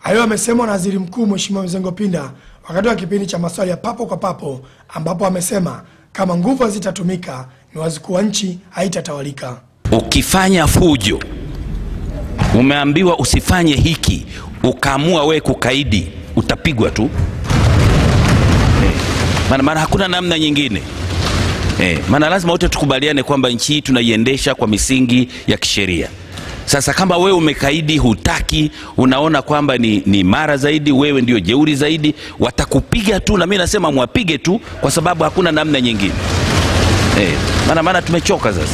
Hayo amesemwa na Waziri Mkuu Mheshimiwa Mzengo Pinda wakati wa kipindi cha maswali ya papo kwa papo, ambapo amesema kama nguvu hazitatumika ni wazi kuwa nchi haitatawalika. Ukifanya fujo, umeambiwa usifanye hiki, ukaamua we kukaidi, utapigwa tu. Maana hakuna namna nyingine. Maana lazima wote tukubaliane kwamba nchi hii tunaiendesha kwa misingi ya kisheria. Sasa kama wewe umekaidi, hutaki, unaona kwamba ni mara zaidi, wewe ndio jeuri zaidi, watakupiga tu, na mimi nasema mwapige tu kwa sababu hakuna namna nyingine. Maana tumechoka sasa.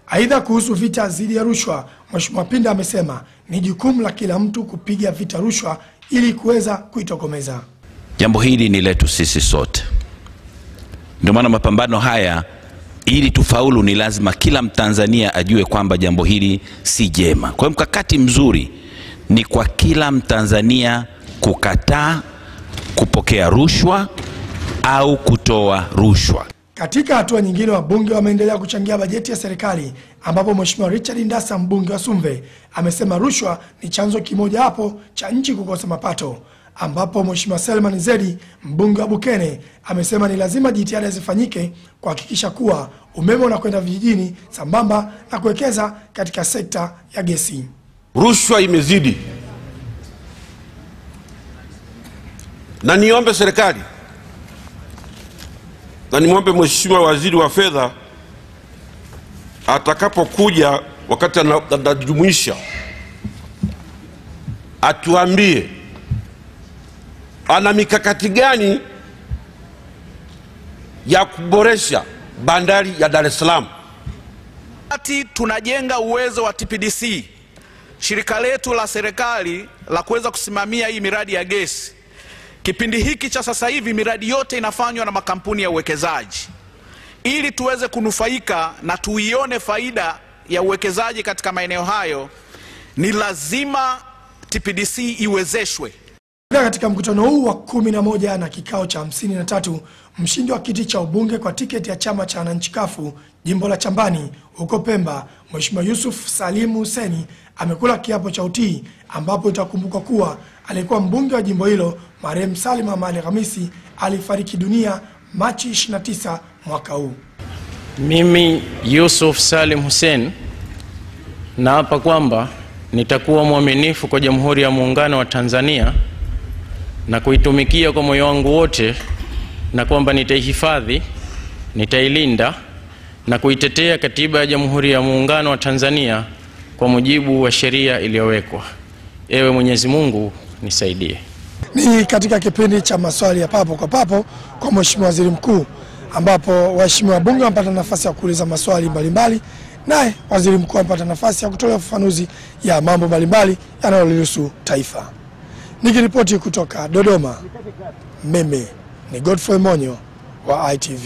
Aidha, kuhusu vita dhidi ya rushwa, Mheshimiwa Pinda amesema ni jukumu la kila mtu kupiga vita rushwa ili kuweza kuitokomeza. Jambo hili ni letu sisi sote. Ndio maana mapambano haya, ili tufaulu, ni lazima kila Mtanzania ajue kwamba jambo hili si jema. Kwa hiyo mkakati mzuri ni kwa kila Mtanzania kukataa kupokea rushwa au kutoa rushwa. Katika hatua nyingine, wabunge wameendelea kuchangia bajeti ya serikali, ambapo Mheshimiwa Richard Ndasa, mbunge wa Sumve, amesema rushwa ni chanzo kimoja hapo cha nchi kukosa mapato, ambapo Mheshimiwa Selman Zedi, mbunge wa Bukene, amesema ni lazima jitihada zifanyike kuhakikisha kuwa umeme unakwenda vijijini sambamba na kuwekeza katika sekta ya gesi. Rushwa imezidi, na niombe serikali na nimwombe Mheshimiwa Waziri wa Fedha atakapokuja wakati anajumuisha, atuambie ana mikakati gani ya kuboresha bandari ya Dar es Salaam. Tunajenga uwezo wa TPDC, shirika letu la serikali la kuweza kusimamia hii miradi ya gesi. Kipindi hiki cha sasa hivi miradi yote inafanywa na makampuni ya uwekezaji. Ili tuweze kunufaika na tuione faida ya uwekezaji katika maeneo hayo, ni lazima TPDC iwezeshwe. Katika mkutano huu wa 11 na kikao cha 53, mshindi wa kiti cha ubunge kwa tiketi ya chama cha wananchi kafu jimbo la Chambani huko Pemba, Mheshimiwa Yusuf Salim Hussein, amekula kiapo cha utii, ambapo itakumbuka kuwa alikuwa mbunge wa jimbo hilo marehemu Salim Ahmad Khamisi alifariki dunia Machi 29 mwaka huu. Mimi Yusuf Salim Hussein naapa kwamba nitakuwa mwaminifu kwa Jamhuri ya Muungano wa Tanzania na kuitumikia kwa moyo wangu wote, na kwamba nitaihifadhi, nitailinda na kuitetea Katiba ya Jamhuri ya Muungano wa Tanzania kwa mujibu wa sheria iliyowekwa. Ewe Mwenyezi Mungu nisaidie. Ni katika kipindi cha maswali ya papo kwa papo kwa Mheshimiwa Waziri Mkuu, ambapo waheshimiwa wabunge wamepata nafasi ya kuuliza maswali mbalimbali, naye Waziri Mkuu amepata nafasi ya kutolea ufafanuzi ya mambo mbalimbali yanayolihusu taifa. Nikiripoti kutoka Dodoma, mimi ni Godfrey Monyo wa ITV.